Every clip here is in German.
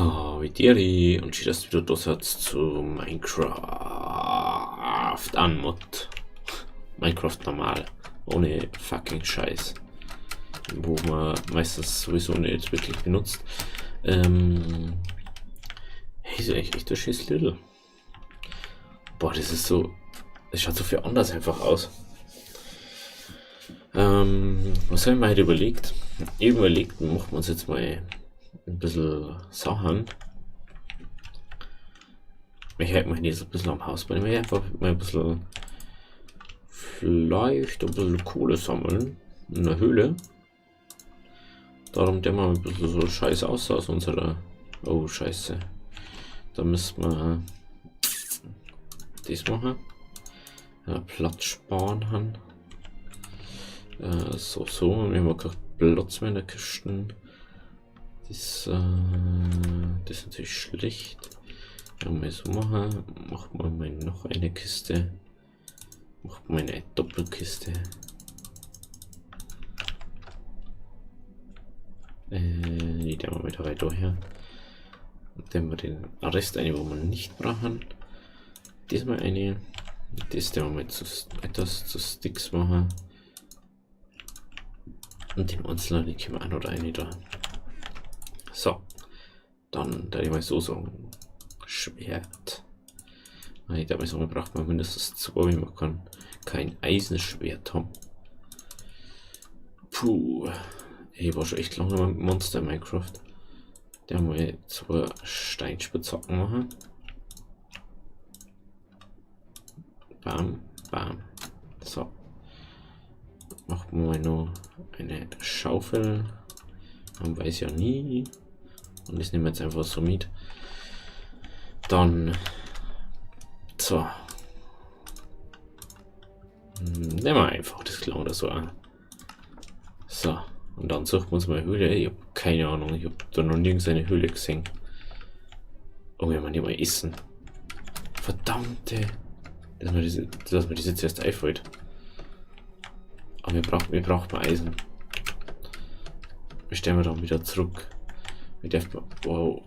Oh, wie dir und schön, dass du wieder da sitzt zu Minecraft Unmod. Minecraft normal, ohne fucking Scheiß. Wo man meistens sowieso nicht wirklich benutzt. Hey, ist echt ein scheiß Little. Boah, das ist so. Das schaut so viel anders einfach aus. Was habe ich mir heute überlegt? Ich habe überlegt, machen wir uns jetzt mal ein bisschen Sachen. Ich hätte mich jetzt ein bisschen am Haus bauen. Ich einfach mal ein bisschen, vielleicht ein bisschen Kohle sammeln in der Höhle. Darum der mal ein bisschen so Scheiß aus unserer. Oh, Scheiße. Da müssen wir das machen. Platz sparen haben. So. Wir haben keinen Platz mehr in der Kiste. Das ist natürlich schlecht. Wenn wir so machen, macht man mal noch eine Kiste. Macht man eine Doppelkiste. Die nehmen wir wieder weiter her. Und dann wir den Rest eine, wo wir nicht brauchen. Diesmal eine. Das werden wir etwas zu Sticks machen. Und den einzelnen können wir auch noch eine da. So. Dann, da ich mal so sagen. Schwert. Ich glaube, so braucht man mindestens 2, man kann kein Eisenschwert haben. Puh. Ich war schon echt lange mal Monster in Minecraft. Da haben wir 2 Steinspitzhacken machen. Bam, bam. So. Machen wir mal noch eine Schaufel. Man weiß ja nie. Und das nehmen wir jetzt einfach so mit. Dann. So. Nehmen wir einfach das Klau oder so an. So. Und dann suchen wir uns mal eine Höhle. Ich habe keine Ahnung. Ich habe da noch nirgends eine Höhle gesehen. Oh ja, man nicht mal essen. Verdammte. Dass mir das jetzt erst einfällt. Aber wir brauchen Eisen. Wir stellen wir dann wieder zurück. Wow,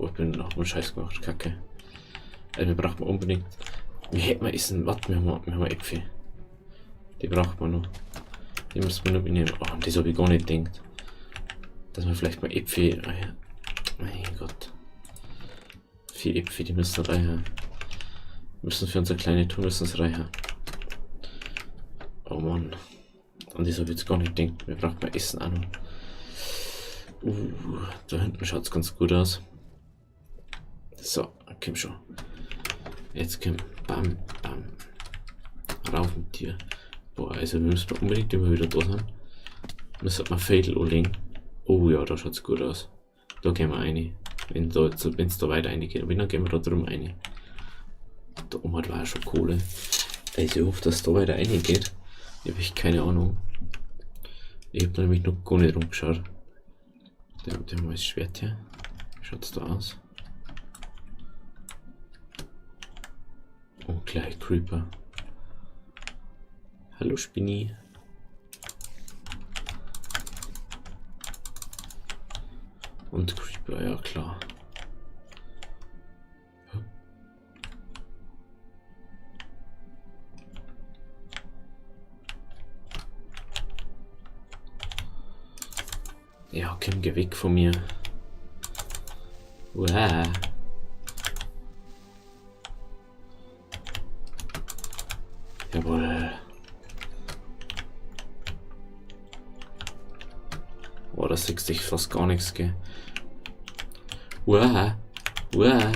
ich bin noch mal Scheiß gemacht, Kacke. Also wir brauchen unbedingt. Wir hätten mal Essen. Warte, wir haben Äpfel. Die braucht man noch. Die müssen wir noch mitnehmen. Oh, das habe ich gar nicht gedacht. Dass wir vielleicht mal Äpfel. Oh ja. Mein Gott. 4 Äpfel, die müssen reichen. Müssen für unsere kleine Tour reichen. Oh Mann. Und das habe ich jetzt gar nicht gedacht. Wir brauchen mal Essen auch noch. Da hinten schaut es ganz gut aus. So, komm schon. Jetzt komm. Bam, bam. Rauf mit dir. Boah, also wir müssen unbedingt immer wieder da sein. Müssen wir Fädel anlegen. Oh ja, da schaut es gut aus. Da gehen wir rein. Wenn es da weiter reingeht, dann gehen wir da drum rein. Da oben war ja schon Kohle. Also ich hoffe, dass es da weiter reingeht. Ich habe echt keine Ahnung. Ich habe nämlich noch gar nicht rumgeschaut. Der haben wir das Schwert hier. Wie schaut es da aus? Oh, gleich Creeper. Hallo Spinni. Und Creeper, ja klar. Ja, komm, geh weg von mir. Uah. Jawohl. Boah, da siehst du fast gar nichts, gell? Uah. Uah.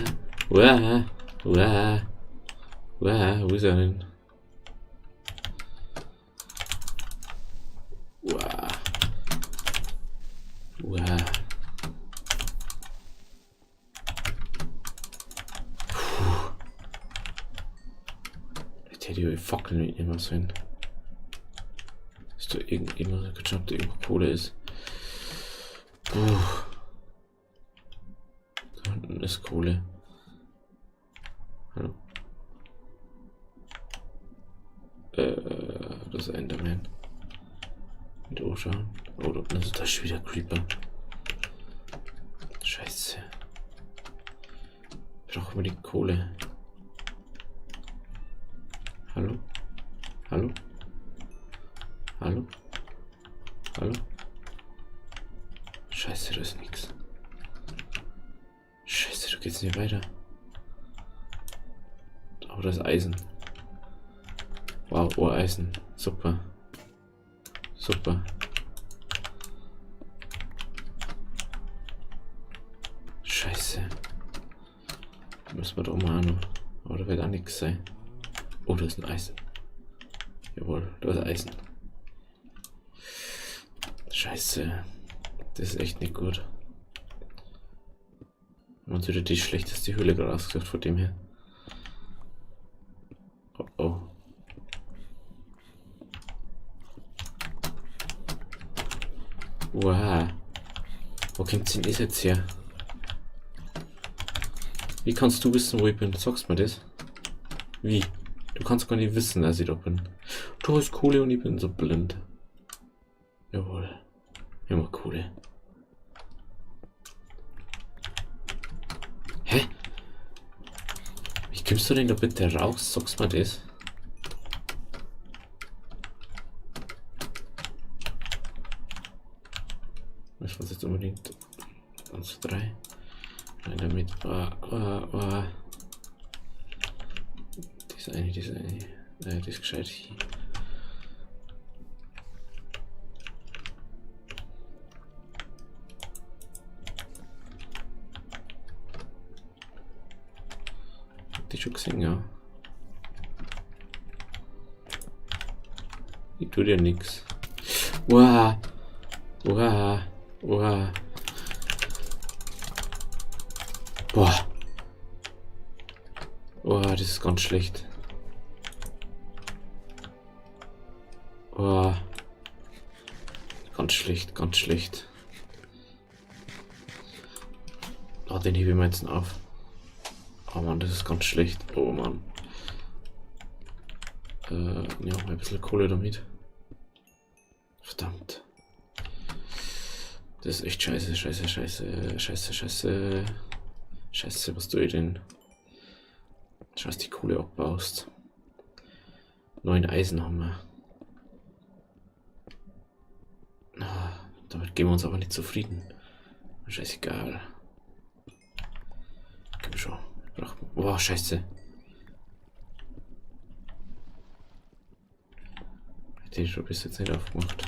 Uah. Uah. Uah. Wo ist er denn? Uah. Uah. Jetzt hätte ich die Fackeln mitnehmen sollen. Ist da irgendwas geschaut, ob da irgendwo Kohle ist? Puh. Da unten ist Kohle. Hallo? Das ist Enderman. Mit anschauen. Oh, da ist schon wieder Creeper. Scheiße. brauchen wir die Kohle. Hallo? Hallo? Hallo? Hallo? Scheiße, da ist nix. Scheiße, du geht's nicht weiter. Aber das Eisen. Wow, Ohr-Eisen. Super. Super. Scheiße. Müssen wir da mal an. Aber da wird auch nichts sein. Oh, da ist ein Eisen. Jawohl, da ist Eisen. Scheiße. Das ist echt nicht gut. Wir haben uns wieder die schlechteste Höhle gerade ausgesucht von dem her. Oh oh. Wow. Wo kommt denn das jetzt her? Wie kannst du wissen, wo ich bin? Sagst du mir das? Wie? Du kannst gar nicht wissen, dass ich da bin. Du hast Kohle und ich bin so blind. Jawohl. Immer Kohle. Hä? Wie kommst du denn da bitte raus? Sagst du mir das? Müssen wir uns jetzt unbedingt 1, 2, 3. Nein, damit. Diese eine. Das ist gescheit hier. Die schon gesehen, ja. Ich tue dir nix. Wow. Wow. Wow. Boah. Boah, das ist ganz schlecht. Boah. Ganz schlecht, ganz schlecht. Oh, den hebe ich mir jetzt auf. Oh Mann, das ist ganz schlecht. Oh Mann. Ja, mal ein bisschen Kohle damit. Verdammt. Das ist echt scheiße, scheiße, scheiße, scheiße, scheiße. Scheiße, was du denn? Scheiße, die Kohle abbaust. 9 Eisen haben wir. Damit geben wir uns aber nicht zufrieden. Scheißegal. Komm schon. Boah, scheiße. Hätte ich schon bis jetzt nicht aufgemacht.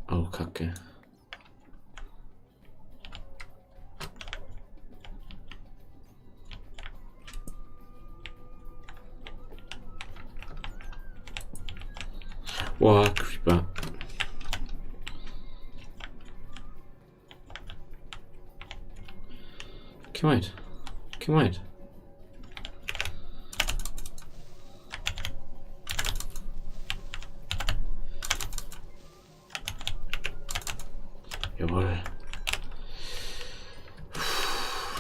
Oh, Kacke. Boah, Creeper. Komm weit. Komm weit. Jawohl.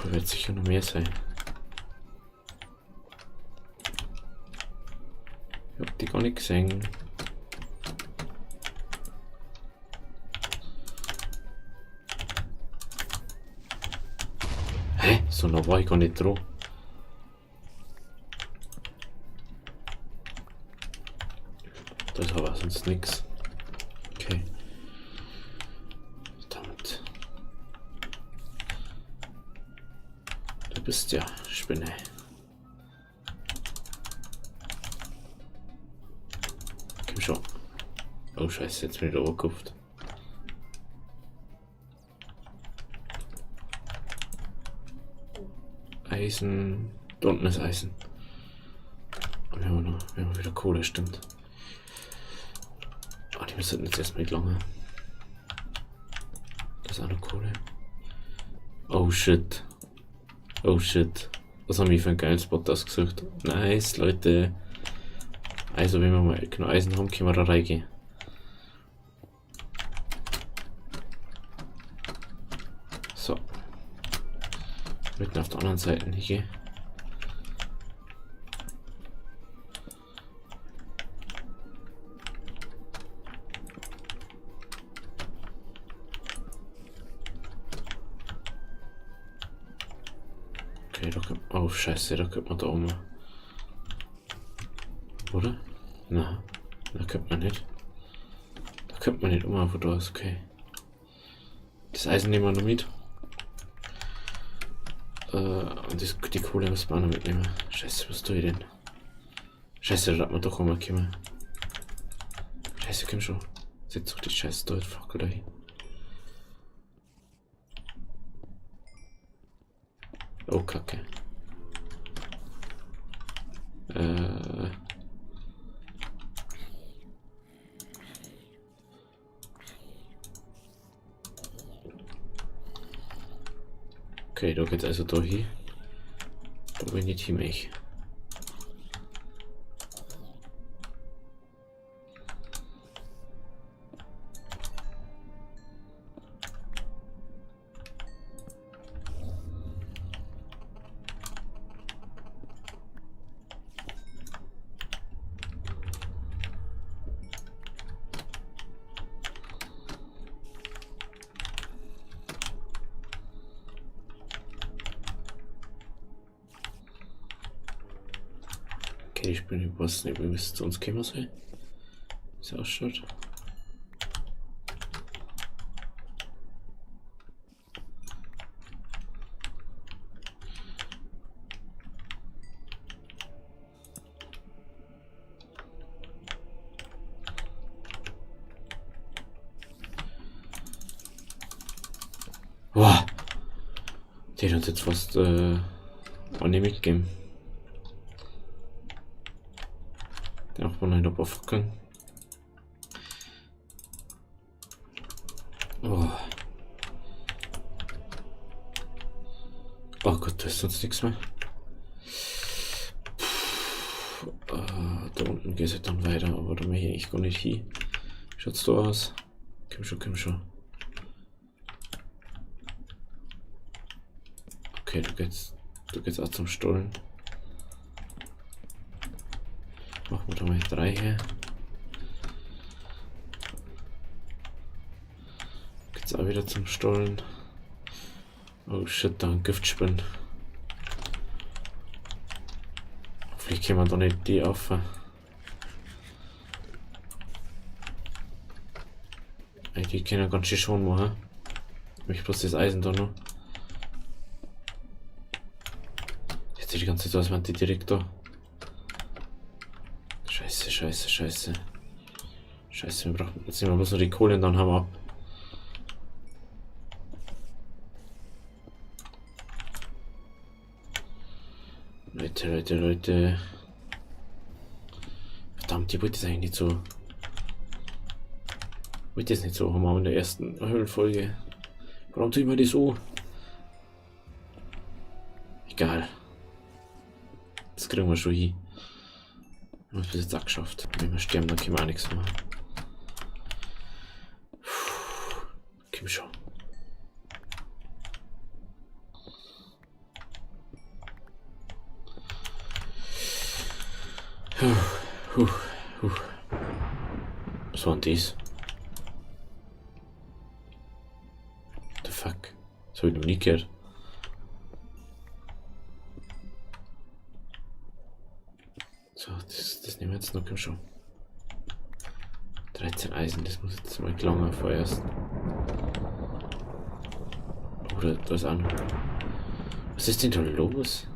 Da wird sicher noch mehr sein. Ich hab die gar nicht gesehen. Hä? So nah war ich gar nicht dran. Da ist aber sonst nichts. Okay. Verdammt. Du bist ja Spinne. Komm schon. Oh Scheiße, jetzt bin ich da hochgekupft. Eisen. Da unten ist Eisen. Und wir haben wieder Kohle, stimmt. Oh, die müssen jetzt erstmal nicht lange. Das ist auch noch Kohle. Oh shit. Oh shit. Was haben wir für einen geilen Spot ausgesucht? Nice, Leute. Also, wenn wir mal genau Eisen haben, können wir da reingehen. So. Mitten auf der anderen Seite hier. scheiße, da könnte man da oben. Oder? Na, da könnte man nicht. Da könnte man nicht wo da ist, okay. Das Eisen nehmen wir noch mit. Und die Kohle müssen wir auch noch mitnehmen. Scheiße, was tue ich denn? Scheiße, da hat man doch einmal kommen. Scheiße, komm schon. Setz doch die scheiße Fackel da hin. Oh, Kacke. Okay, da geht's also da hin. Da bin ich hin, ich. Okay, ich bin was nicht, wie es zu uns kommen soll. Wie es ausschaut. Boah! Die hat uns jetzt fast auch nicht mitgegeben. Der auch mal noch aufgegangen. Oh. Oh Gott, da ist sonst nichts mehr. Da unten geht es dann weiter, aber da möchte ich gar nicht hin. Schaut's da aus? Komm schon, komm schon. Okay, du geht's auch zum Stollen. Machen wir da mal 3 her. Geht's auch wieder zum Stollen. Oh shit, da ein Giftspinnen. Hoffentlich können wir da nicht die auf. Die können ja ganz schön schon machen. Ich bloß das Eisen da noch. Jetzt ist die ganze Zeit aus, wenn die direkt da. Scheiße, scheiße, scheiße. Scheiße, wir brauchen jetzt immer bloß noch die Kohle und dann haben wir ab. Leute. Verdammt, ich wollte das eigentlich nicht so. Ich wollte das nicht so haben in der ersten Höhlenfolge. Warum tun wir das so? Egal. Das kriegen wir schon hin. Wir haben es bis jetzt auch geschafft. Wenn wir sterben, dann können wir auch nichts machen. Komm schon. Was war denn das? The fuck? Das habe ich noch nie gehört. So, das nehmen wir jetzt noch, komm schon. 13 Eisen, das muss jetzt mal gelangen vorerst. Oder da ist auch noch. Was ist denn da los?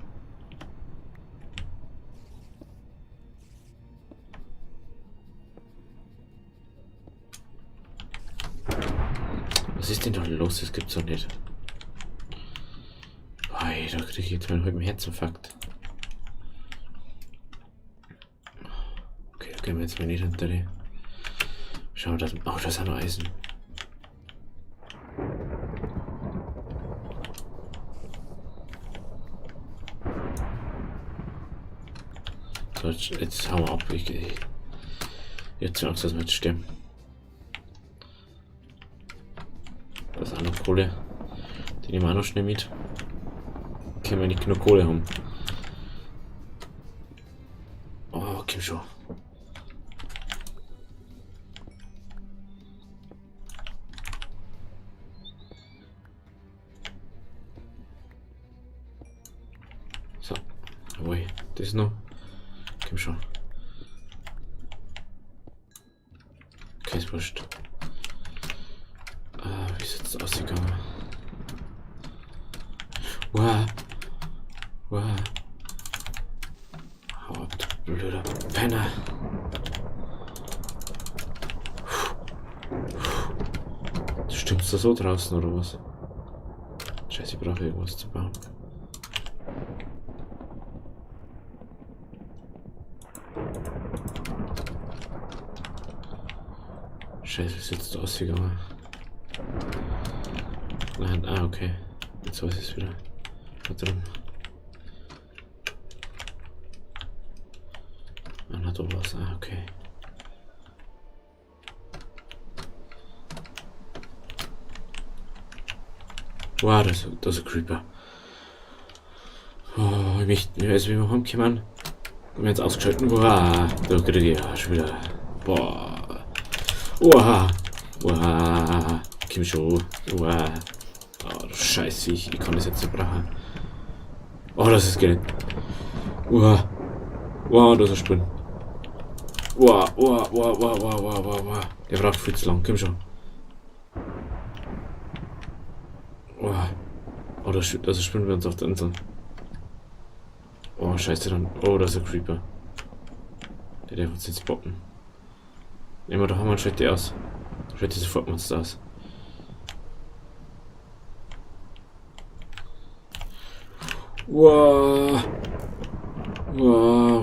Was ist denn da los? Das gibt's doch nicht. Boah, da kriege ich jetzt meinen halben Herzinfarkt. Okay, da gehen wir jetzt mal nicht hinter die. Schauen wir, da ist auch noch Eisen. So, jetzt hauen wir ab. Jetzt Angst, dass wir jetzt sterben. Da ist auch noch Kohle. Die nehmen wir auch noch schnell mit. Können wir nicht genug Kohle haben. Oh, komm schon. So, ist noch? Komm schon. Okay, ist wurscht. Wie ist jetzt ausgegangen? Wow. Hau ab, du blöder Penner. Stimmt's da so draußen oder was? Scheiße, ich brauche irgendwas zu bauen. Scheiße, ist jetzt ausgegangen. Nein, okay. Jetzt weiß ich es wieder. Da drin. Na, da was. Okay. Wow, das ist ein Creeper. Oh, ich möchte, also wie wir heimkommen. Und jetzt ausgeschalten. Wow, da kriege ich ja schon wieder. Boah. Wow. Komm schon. Wow. Oh, du Scheiße, ich kann das jetzt nicht brauchen. Oh, das ist geil. Wow, das ist ein Sprint. Wow. Der braucht viel zu lang, komm schon. Wow. Oh, das ist Sprint, wir uns auf der Insel. Oh, scheiße dann. Oh, das ist ein Creeper. Der darf uns jetzt bocken. Nehmen wir doch mal einen Schritt aus. Schritt sofort Monster aus. Wow.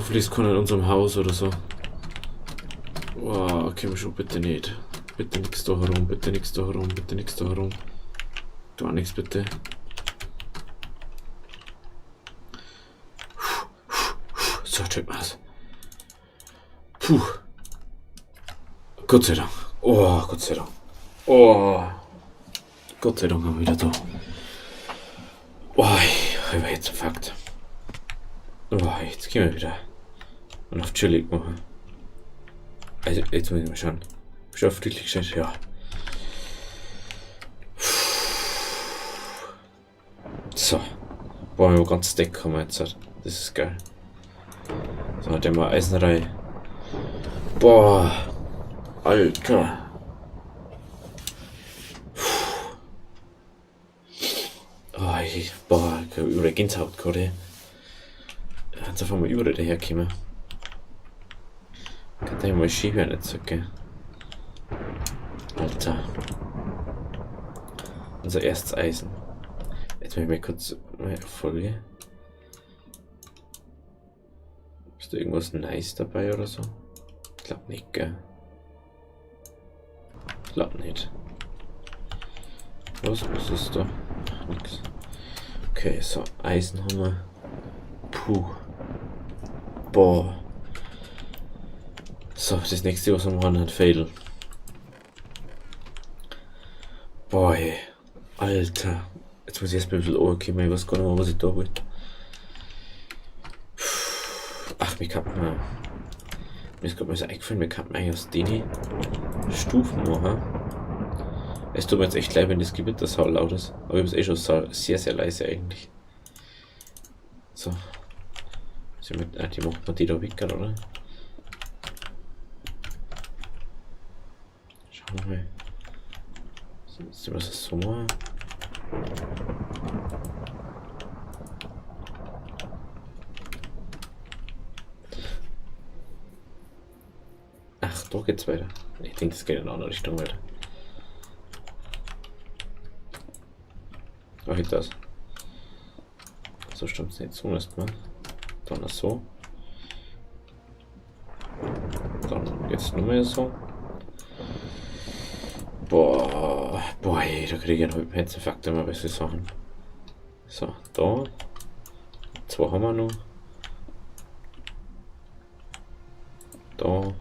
Vielleicht kann er in unserem Haus oder so. Wow, komm schon, bitte nicht. Bitte nix da herum, bitte nix da herum. Gar nichts, bitte. So, check mal aus. Puh. Gott sei Dank. Oh, Gott sei Dank. Oh. Gott sei Dank haben wir wieder da. Oh, ich war jetzt verfuckt. Oh, jetzt gehen wir wieder. Und auf chillig machen. Also, jetzt muss ich mal schauen. Schon friedlich gestellt, ja. So. Boah, wir ganz Deck haben wir jetzt. Das ist geil. So, hat der mal Eisenreihe. Boah. Alter. Oh, ich habe über Gänsehaut gerade. Jetzt einfach mal über daher kommen. Kann da mal schieben, nicht so, gell? Alter. Unser erstes Eisen. Jetzt mal kurz meine Folge. Ist da irgendwas nice dabei oder so? Ich glaube nicht, gell? Ich glaube nicht. Was ist da? Nix. Okay, so, Eisen haben wir. Puh. Boah. So, das nächste, was wir machen, hat Fatal. Boah, ey. Alter. Jetzt muss ich erst mal ein bisschen runterkommen, ich weiß gar nicht mehr, was ich da wollte. Ach, mir ist gerade mal so eingefallen, wir könnten eigentlich aus denen Stufen machen. Es tut mir jetzt echt leid, wenn das Gewitter so laut ist. Aber ich habe es eh schon sehr, sehr leise eigentlich. So. Die macht man die da weg, oder? Schauen wir mal. Sollen wir das so machen? Ach, da geht's weiter. Ich denke, das geht in eine andere Richtung weiter. Ach, ich das. So stimmt's nicht. So lässt man. Dann so. Dann jetzt nur mehr so. Boah, ey, da kriege ich einen Herzinfarkt, immer bessere Sachen. So, da. 2 haben wir noch. Da.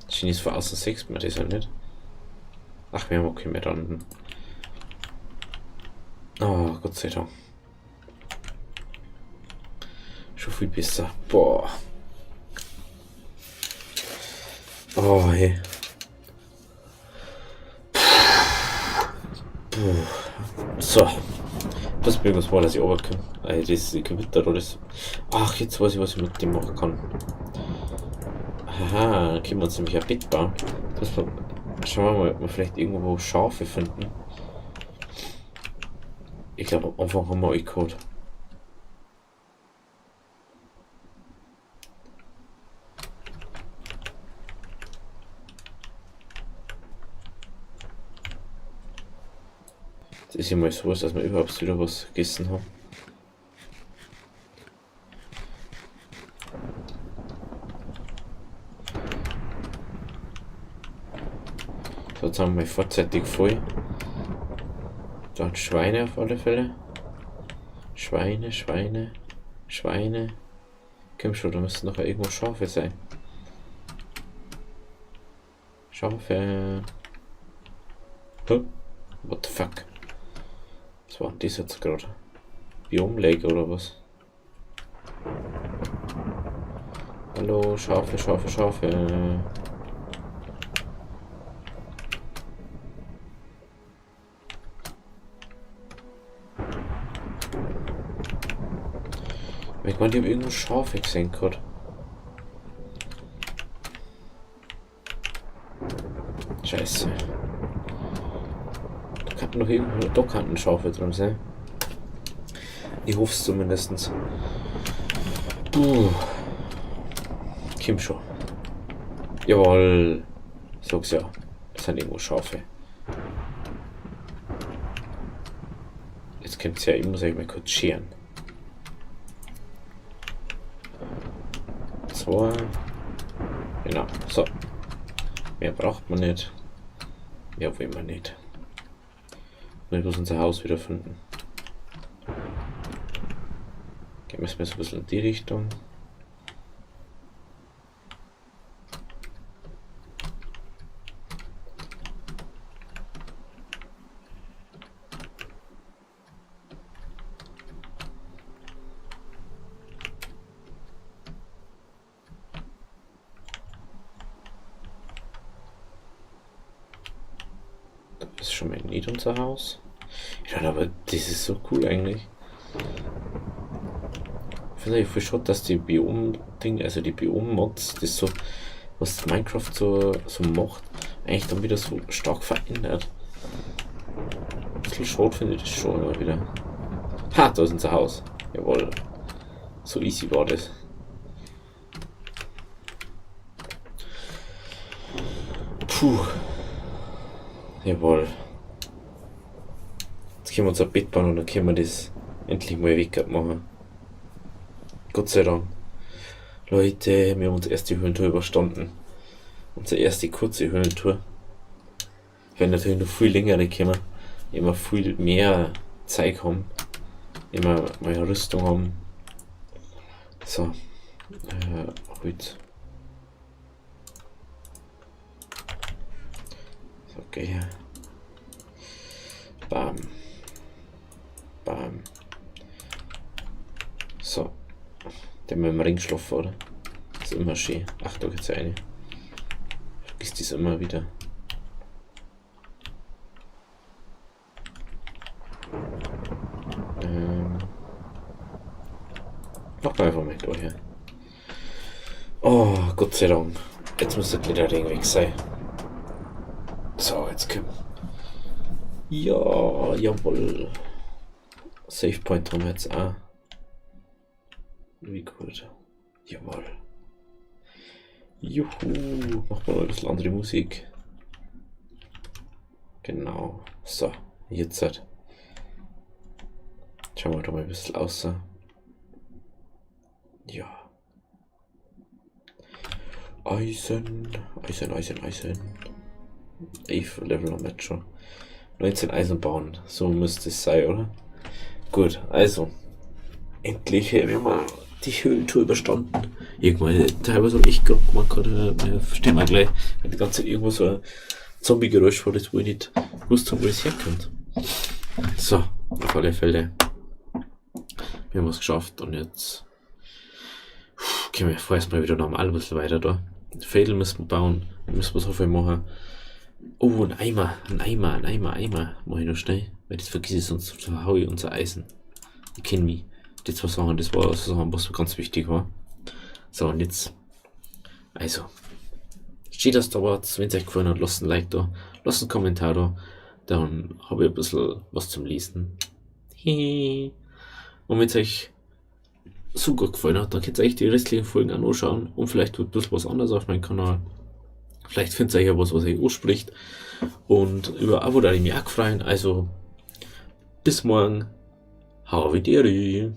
Chinese von außen 6, man das halt nicht. Ach, wir haben okay mehr dann. Oh, Gott sei Dank. Schon viel besser. Boah. Oh, hey. So. Das bin ich mal, dass ich runterkomme. Das ist die Gewitter oder das. Ach, jetzt weiß ich, was ich mit dem machen kann. Haha, dann können wir uns nämlich ein Bett bauen. Schauen wir mal, ob wir vielleicht irgendwo Schafe finden. Ich glaube, am Anfang haben wir euch geholt. Das ist ja mal so, dass wir überhaupt wieder was gegessen haben. So, jetzt haben wir vorzeitig voll. Dann Schweine auf alle Fälle. Schweine. Komm schon, da müssen noch irgendwo Schafe sein. Schafe. Huh? What the fuck? Was war denn das jetzt gerade? Biomlake oder was? Hallo, Schafe. Ich meine, die haben irgendwo Schafe gesehen gerade. Scheiße. Da kann noch irgendwo Dockhanten Schafe drin sein. Ich hoffe es zumindest. Kim schon. Jawohl. Sag's ja. Das sind irgendwo Schafe. Jetzt kommt's ja, ich muss euch mal kurz scheren. So. Genau. So. Mehr braucht man nicht. Mehr will man nicht. Und ich muss unser Haus wieder finden. Gehen wir so ein bisschen in die Richtung. Das ist schon mal nicht unser Haus. Ja, aber das ist so cool eigentlich. Vielleicht für schon, dass die Biom-Dinge, also die Biom-Mods, das so, was Minecraft so macht, eigentlich dann wieder so stark verändert. Ein bisschen schade finde ich das schon immer wieder. Ha, da ist unser Haus. Jawohl. So easy war das. Puh. Jawohl. Jetzt können wir unser Bett bauen und dann können wir das endlich mal wegmachen. Gott sei Dank. Leute, wir haben unsere erste Höhlentour überstanden. Unsere erste kurze Höhlentour. Wir werden natürlich noch viel länger kommen. Immer viel mehr Zeit haben. Immer mal Rüstung haben. So. Gut. So, okay. Bam. Bam. So. Der mit dem Ring schlafen, oder? Das ist immer schön. Ach, da geht's eine. Vergiss das immer wieder. Noch mal einfach mal da hier. Oh, Gott sei Dank. Jetzt muss der Glitterring weg sein. So, jetzt kommen. Ja, jawohl. Save Point haben wir jetzt auch. Wie gut. Jawohl. Juhu. Macht mal ein bisschen andere Musik. Genau. So, jetzt halt. Schauen wir da mal ein bisschen aus. Ja. Eisen. 11 Level haben wir jetzt schon. 19 Eisen bauen. So müsste es sein, oder? Gut, also. Endlich haben wir mal die Höhlentour überstanden. Irgendwann, teilweise habe ich gehabt, man kann, verstehen wir gleich, wenn die ganze Zeit irgendwo so ein Zombie-Geräusch war, das wo ich nicht gewusst habe, wo das herkommt. So, auf alle Fälle. Wir haben es geschafft und jetzt können wir vorerst mal wieder normal ein bisschen weiter da. Fädel müssen wir bauen, müssen wir so viel machen. Oh, ein Eimer. Mach ich noch schnell. Weil das vergiss ich, sonst verhau ich unser Eisen. Ich kenn mich. Die zwei Sachen, das war Sachen, was ganz wichtig war. So, und jetzt. Also. Steht das da was, wenn es euch gefallen hat, lasst ein Like da. Lasst einen Kommentar da. Dann habe ich ein bisschen was zum Lesen. Hehe. Und wenn es euch so gut gefallen hat, dann könnt ihr euch die restlichen Folgen auch anschauen. Und vielleicht wird ein bisschen was anderes auf meinem Kanal. Vielleicht findet ihr ja was euch anspricht. Und über Abo da ich mich auch freuen. Also, bis morgen. Havideri.